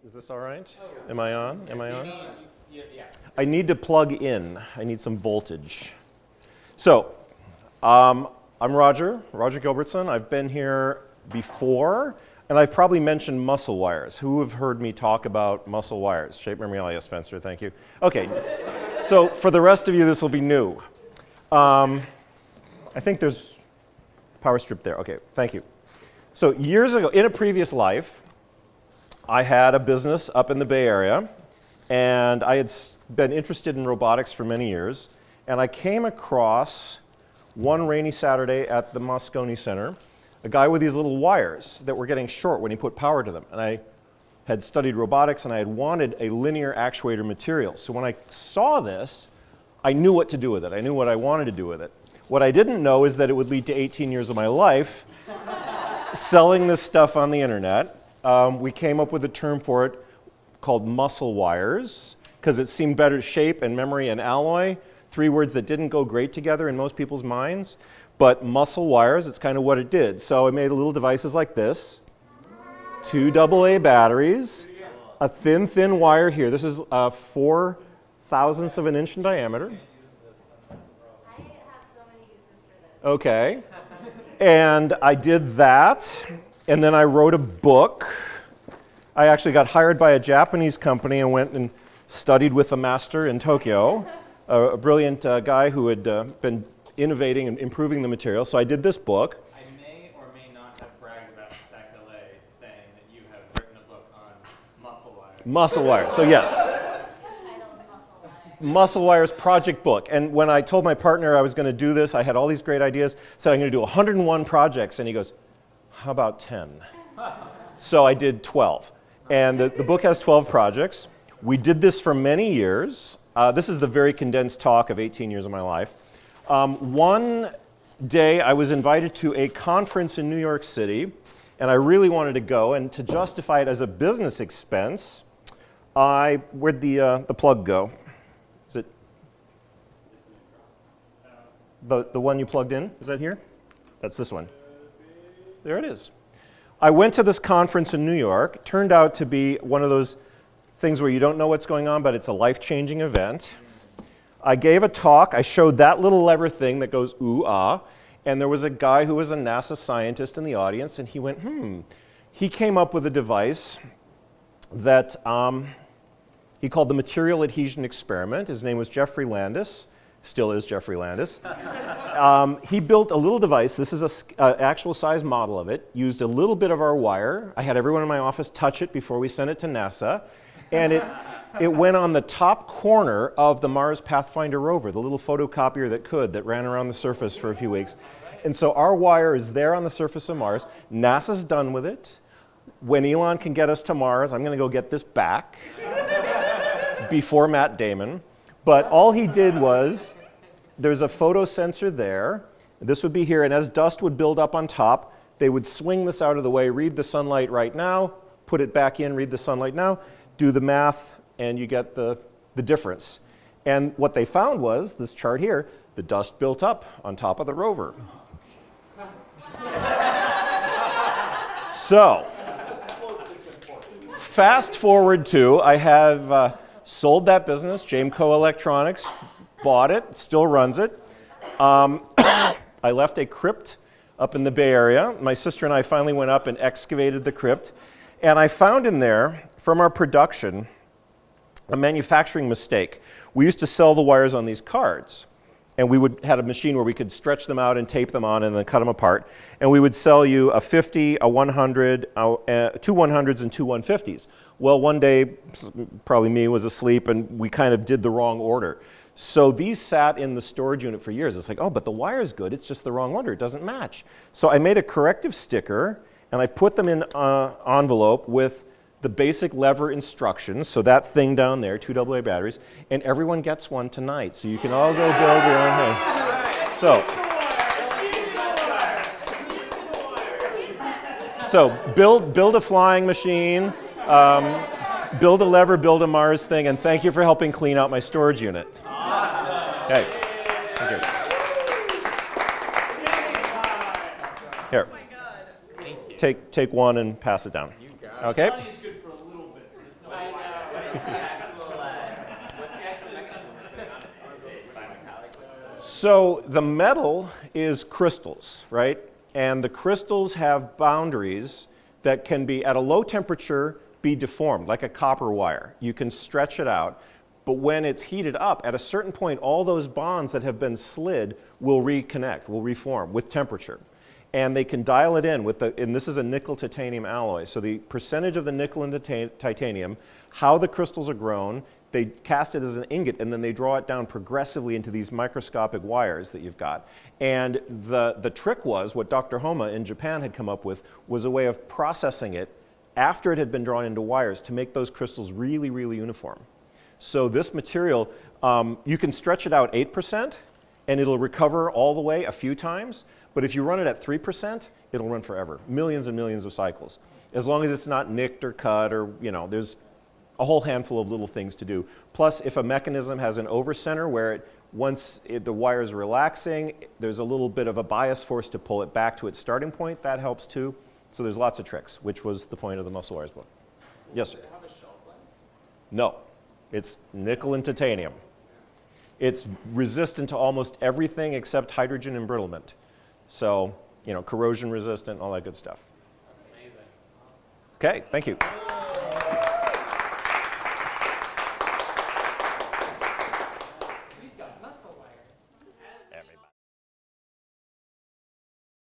Is this all right? Am I on? Am I on? I need to plug in. I need some voltage. So, I'm Roger Gilbertson. I've been here before, and I've probably mentioned muscle wires. Who have heard me talk about muscle wires? Shape memory, yes, Spencer, thank you. Okay, so for the rest of you, this will be new. I think there's power strip there. Okay, thank you. So years ago, in a previous life, I had a business up in the Bay Area, and I had been interested in robotics for many years, and I came across one rainy Saturday at the Moscone Center a guy with these little wires that were getting short when he put power to them. And I had studied robotics, and I had wanted a linear actuator material. So when I saw this, I knew what to do with it. I knew what I wanted to do with it. What I didn't know is that it would lead to 18 years of my life selling this stuff on the internet. We came up with a term for it called muscle wires, because it seemed better shape and memory and alloy, three words that didn't go great together in most people's minds. But muscle wires, it's kind of what it did. So I made little devices like this, 2 AA batteries, a thin wire here. This is 4 thousandths of an inch in diameter. I have so many uses for this. Okay. And I did that, and then I wrote a book. I actually got hired by a Japanese company and went and studied with a master in Tokyo, a brilliant guy who had been innovating and improving the material. So I did this book. I may or may not have bragged about Spec.LA saying that you have written a book on muscle wires. Muscle wires, so yes. Muscle Wires project book. And when I told my partner I was going to do this, I had all these great ideas. Said I'm going to do 101 projects, and he goes, how about 10? So I did 12. And the book has 12 projects. We did this for many years. This is the very condensed talk of 18 years of my life. One day I was invited to a conference in New York City, and I really wanted to go. And to justify it as a business expense, where'd the plug go? Is it the one you plugged in? Is that here? That's this one. There it is. I went to this conference in New York. Turned out to be one of those things where you don't know what's going on, but it's a life-changing event. I gave a talk. I showed that little lever thing that goes ooh, ah, and there was a guy who was a NASA scientist in the audience, and he went, He came up with a device that he called the material adhesion experiment. His name was Jeffrey Landis, still is Jeffrey Landis. He built a little device. This is an actual size model of it, used a little bit of our wire. I had everyone in my office touch it before we sent it to NASA. And it went on the top corner of the Mars Pathfinder rover, the little photocopier that ran around the surface for a few weeks. And so our wire is there on the surface of Mars. NASA's done with it. When Elon can get us to Mars, I'm going to go get this back before Matt Damon. But all he did was, there's a photo sensor there. This would be here, and as dust would build up on top, they would swing this out of the way, read the sunlight right now, put it back in, read the sunlight now, do the math, and you get the difference. And what they found was, this chart here, the dust built up on top of the rover. So, fast forward to, I have sold that business. Jameco Electronics bought it, still runs it. I left a crypt up in the Bay Area. My sister and I finally went up and excavated the crypt. And I found in there, from our production, a manufacturing mistake. We used to sell the wires on these cards. And we had a machine where we could stretch them out and tape them on and then cut them apart. And we would sell you a 50, a 100, 2 100s and 2 150s. Well, one day, probably me was asleep, and we kind of did the wrong order. So these sat in the storage unit for years. It's like, oh, but the wire's good. It's just the wrong order. It doesn't match. So I made a corrective sticker, and I put them in an envelope with the basic lever instructions, so that thing down there, 2 AA batteries, and everyone gets one tonight. So you can all go build your own thing. So build a flying machine, build a lever, build a Mars thing, and thank you for helping clean out my storage unit. Awesome. Okay. Thank you. Here. Take one and pass it down. Okay. So the metal is crystals, right? And the crystals have boundaries that can be, at a low temperature, be deformed, like a copper wire. You can stretch it out, but when it's heated up, at a certain point, all those bonds that have been slid will reconnect, will reform with temperature. And they can dial it in with the, and this is a nickel titanium alloy. So the percentage of the nickel into titanium, how the crystals are grown, they cast it as an ingot and then they draw it down progressively into these microscopic wires that you've got. And the trick was, what Dr. Homa in Japan had come up with, was a way of processing it after it had been drawn into wires to make those crystals really, really uniform. So this material, you can stretch it out 8% and it'll recover all the way a few times. But if you run it at 3%, it'll run forever, millions and millions of cycles. As long as it's not nicked or cut or, you know, there's a whole handful of little things to do. Plus, if a mechanism has an overcenter where the wire is relaxing, there's a little bit of a bias force to pull it back to its starting point, that helps too. So there's lots of tricks, which was the point of the Muscle Wires book. Yes, sir? Does it have a shelf life? No, it's nickel and titanium. It's resistant to almost everything except hydrogen embrittlement. So, you know, corrosion resistant, all that good stuff. That's amazing. Okay, thank you.